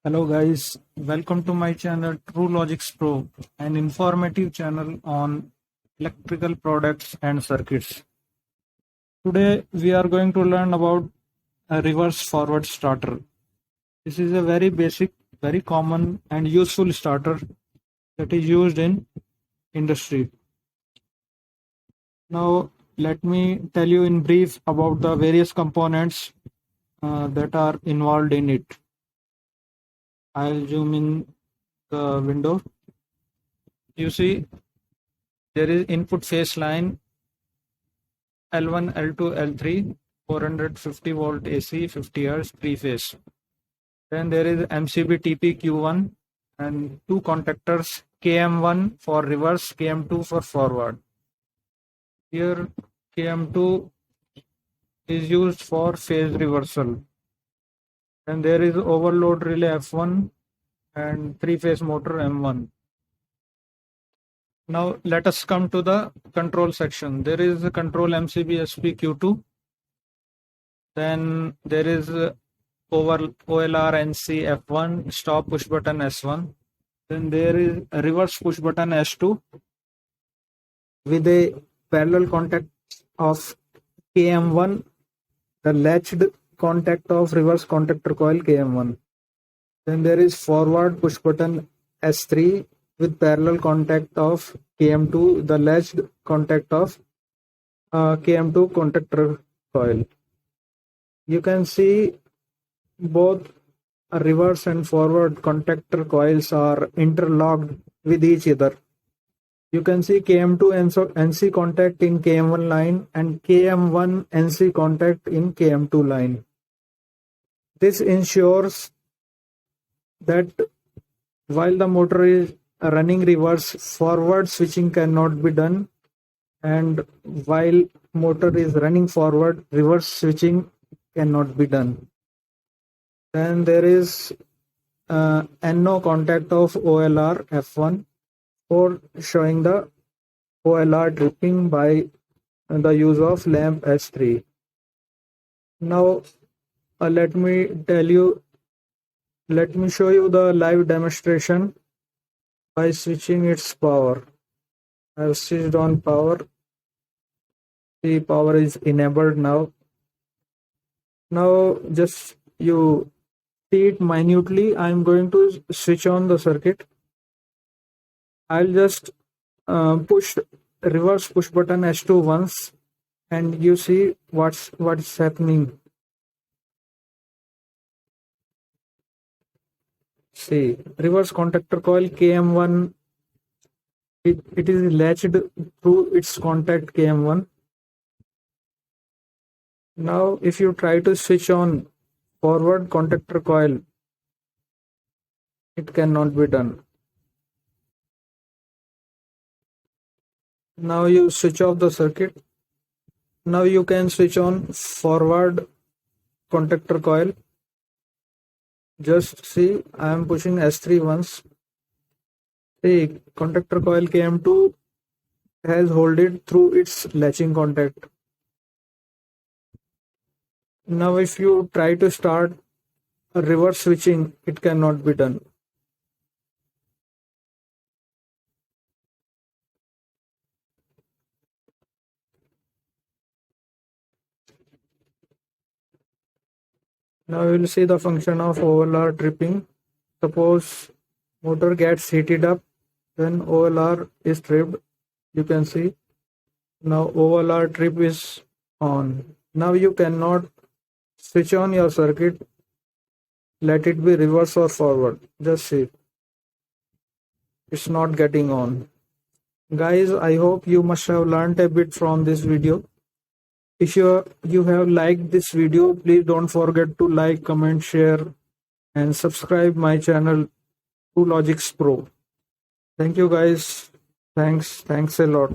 Hello guys, welcome to my channel True Logics Pro, an informative channel on electrical products and circuits. Today we are going to learn about a reverse forward starter. This is a very basic, very common and useful starter that is used in industry. Now let me tell you in brief about the various components that are involved in it. I'll zoom in the window. You see there is input phase line L1, L2, L3, 450 volt AC, 50 Hz, 3-phase. Then there is MCB TP Q1 and two contactors, KM1 for reverse, KM2 for forward. Here KM2 is used for phase reversal. And there is overload relay F1 and 3-phase motor M1. Now let us come to the control section. There is the control MCB SPQ2. Then there is OLR NC F1, stop push button S1. Then there is a reverse push button S2 with a parallel contact of KM1, the latched contact of reverse contactor coil KM1. Then there is forward push button S3 with parallel contact of KM2, the latched contact of KM2 contactor coil. You can see both reverse and forward contactor coils are interlocked with each other. You can see KM2 NC contact in KM1 line and KM1 NC contact in KM2 line. This ensures that while the motor is running reverse, forward switching cannot be done, and while motor is running forward, reverse switching cannot be done. Then there is NO contact of OLR F1 for showing the OLR tripping by the use of lamp S3. Now let me show you the live demonstration by switching its power. I have switched on power. The power is enabled now. Now just you see it minutely. I am going to switch on the circuit. I'll just push reverse push button S2 once and you see what's happening. See, reverse contactor coil KM1, it is latched through its contact KM1. Now if you try to switch on forward contactor coil, it cannot be done. Now you switch off the circuit. Now you can switch on forward contactor coil. Just see, I am pushing S3 once. See, contactor coil KM2 has held it through its latching contact. Now if you try to start a reverse switching, it cannot be done. Now you will see the function of OLR tripping. Suppose motor gets heated up, then OLR is tripped. You can see now OLR trip is on. Now you cannot switch on your circuit, let it be reverse or forward. Just see, it's not getting on. Guys, I hope you must have learned a bit from this video. If you have liked this video, please don't forget to like, comment, share and subscribe my channel True Logics Pro. Thank you guys. Thanks a lot.